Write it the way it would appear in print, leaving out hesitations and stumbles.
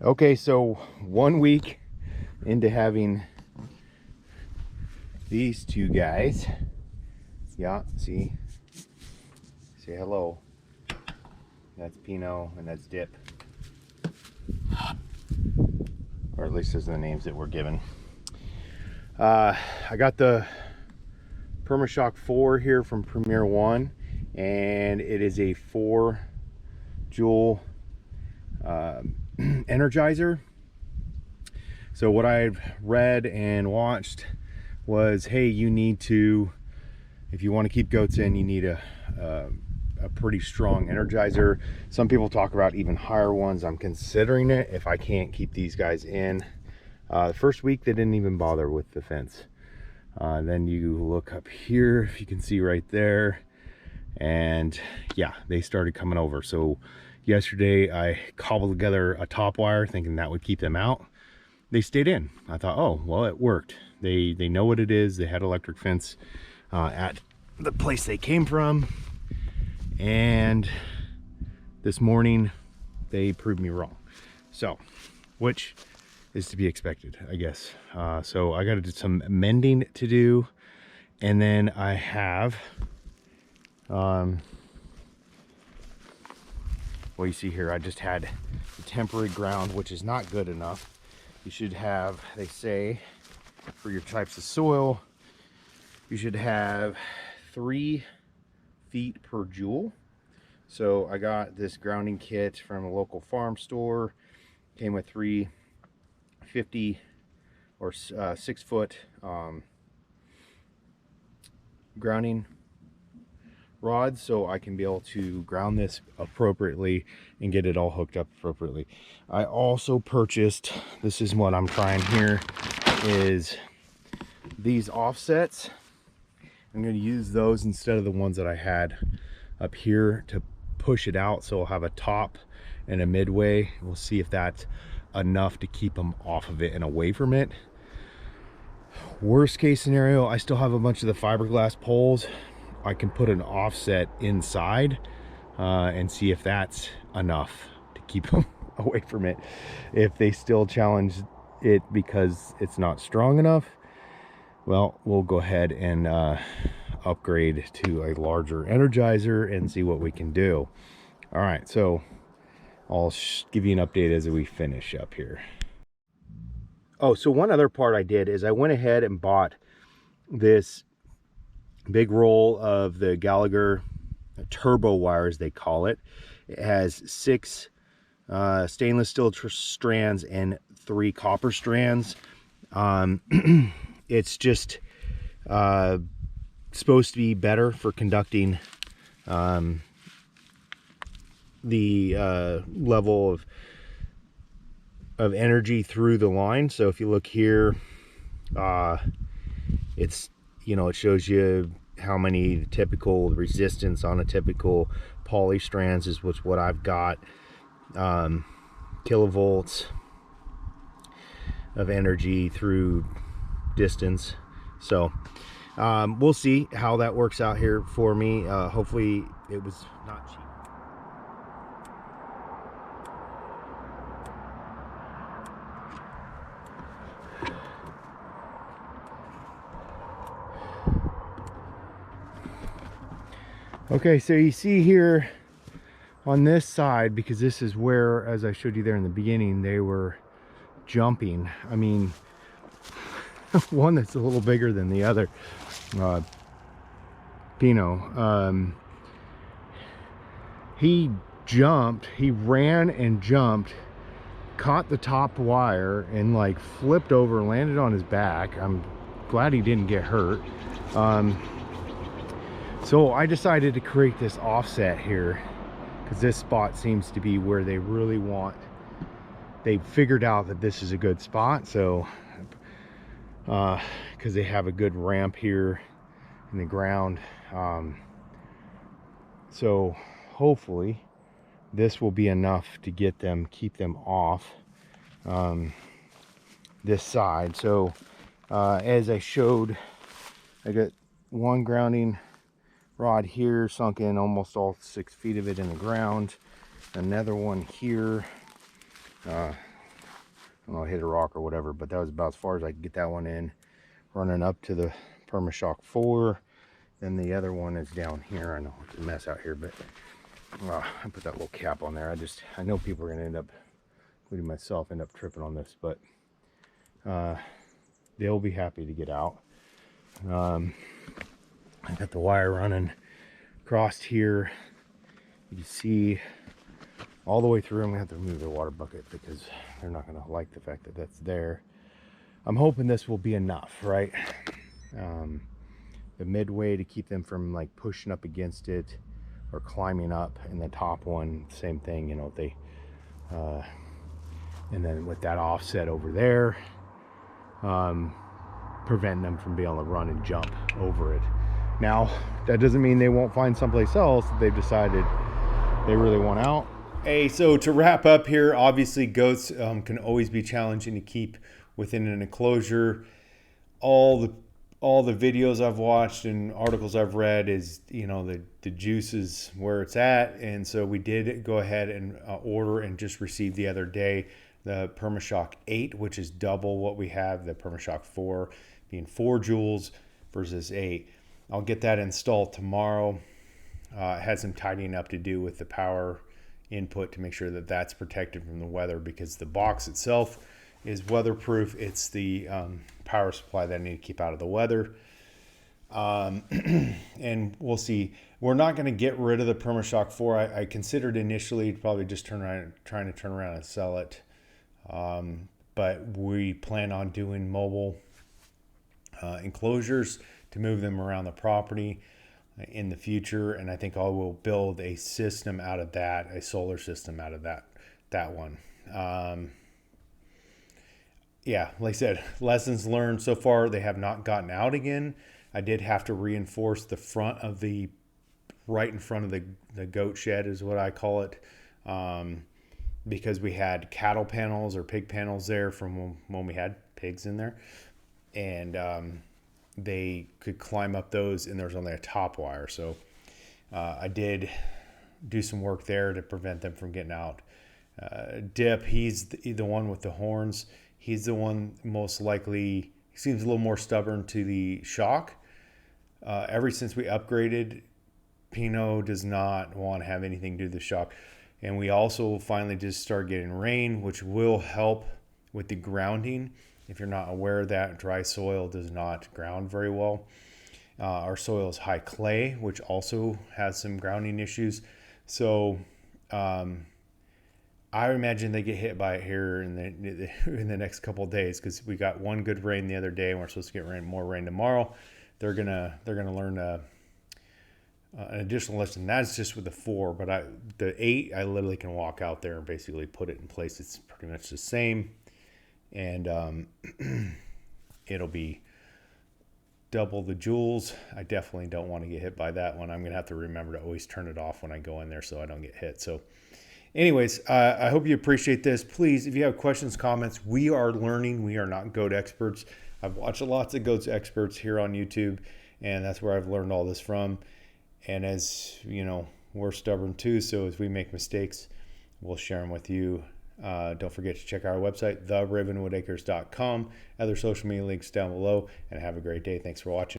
Okay, so 1 week into having these two guys. Yeah, see? Say hello. That's Pinot and that's Dip. Or at least those are the names that were given. I got the PermaShock 4 here from Premier One, and it is a 4 joule energizer. So what I've read and watched was, hey, you need to, if you want to keep goats in, you need a pretty strong energizer. Some people talk about even higher ones. I'm considering it if I can't keep these guys in. The first week they didn't even bother with the fence. Then you look up here, if you can see right there, and yeah, they started coming over. So yesterday I cobbled together a top wire thinking that would keep them out. They stayed in. I thought, oh well, it worked. They know what it is. They had electric fence at the place they came from, and this morning they proved me wrong. So, which is to be expected, I guess. So I got some mending to do, and then I have well, you see here, I just had the temporary ground, which is not good enough. You should have, they say, for your types of soil, you should have 3 feet per joule. So I got this grounding kit from a local farm store. Came with 3 50 or 6 foot grounding rods, so I can be able to ground this appropriately and get it all hooked up appropriately. I also purchased, this is what I'm trying here, is these offsets. I'm going to use those instead of the ones that I had up here to push it out, so I'll have a top and a midway. We'll see if that's enough to keep them off of it and away from it. Worst case scenario, I still have a bunch of the fiberglass poles. I can put an offset inside and see if that's enough to keep them away from it. If they still challenge it because it's not strong enough, well, we'll go ahead and upgrade to a larger energizer and see what we can do. All right, so I'll give you an update as we finish up here. Oh, so one other part I did is I went ahead and bought this big roll of the Gallagher turbo wires, they call it. It has 6 stainless steel strands and 3 copper strands. It's just supposed to be better for conducting the level of energy through the line. So if you look here, it's, you know, it shows you how many typical resistance on a typical poly strands is what I've got, kilovolts of energy through distance. So we'll see how that works out here for me. Hopefully it was not cheap. Okay, so you see here on this side, because this is where, as I showed you there in the beginning, they were jumping. I mean, one that's a little bigger than the other, Pinot, he jumped, he ran and jumped, caught the top wire and like flipped over, landed on his back. I'm glad he didn't get hurt. So I decided to create this offset here because this spot seems to be where they really want, they figured out that this is a good spot. So because they have a good ramp here in the ground, so hopefully this will be enough to get them, keep them off this side. So as I showed, I got one grounding rod here sunk in, almost all 6 feet of it in the ground, another one here, don't know, hit a rock or whatever, but that was about as far as I could get that one in. Running up to the Permashock 4. Then the other one is down here. I know it's a mess out here, but I put that little cap on there. I know people are going to end up, including myself, end up tripping on this, but they'll be happy to get out. I got the wire running across here. You can see all the way through. I'm going to have to remove the water bucket because they're not going to like the fact that that's there. I'm hoping this will be enough, right? The midway to keep them from like pushing up against it or climbing up, and the top one, same thing, you know, if they and then with that offset over there, preventing them from being able to run and jump over it. Now, that doesn't mean they won't find someplace else that they've decided they really want out. Hey, so to wrap up here, obviously goats can always be challenging to keep within an enclosure. All the videos I've watched and articles I've read is, you know, the juice is where it's at. And so we did go ahead and order and just received the other day the Permashock 8, which is double what we have, the Permashock 4 being 4 joules versus 8. I'll get that installed tomorrow. It had some tidying up to do with the power input to make sure that that's protected from the weather, because the box itself is weatherproof. It's the power supply that I need to keep out of the weather. And we'll see. We're not going to get rid of the Permashock 4. I considered initially probably just trying to turn around and sell it. But we plan on doing mobile enclosures to move them around the property in the future. And I think I will build a system out of that, a solar system out of that one. Yeah, like I said, lessons learned so far. They have not gotten out again. I did have to reinforce the front of the, right in front of the goat shed is what I call it. Because we had cattle panels or pig panels there from when we had pigs in there. And they could climb up those, and there's only a top wire. So I did do some work there to prevent them from getting out. Dip, he's the one with the horns. He's the one most likely, he seems a little more stubborn to the shock. Ever since we upgraded, Pinot does not want to have anything to do with the shock. And we also finally just started getting rain, which will help with the grounding. If you're not aware of that, dry soil does not ground very well. Our soil is high clay, which also has some grounding issues. So I imagine they get hit by it here in the next couple of days, because we got one good rain the other day, and we're supposed to get more rain tomorrow. They're gonna learn an additional lesson. That's just with the 4, but the 8, I literally can walk out there and basically put it in place. It's pretty much the same, and it'll be double the joules. I definitely don't want to get hit by that one. I'm gonna have to remember to always turn it off when I go in there so I don't get hit. So anyways, I hope you appreciate this. Please, if you have questions, comments, we are learning. We are not goat experts. I've watched lots of goats experts here on YouTube, and that's where I've learned all this from. And as you know, we're stubborn too. So as we make mistakes, we'll share them with you. Don't forget to check our website, theravenwoodacres.com. Other social media links down below, and have a great day. Thanks for watching.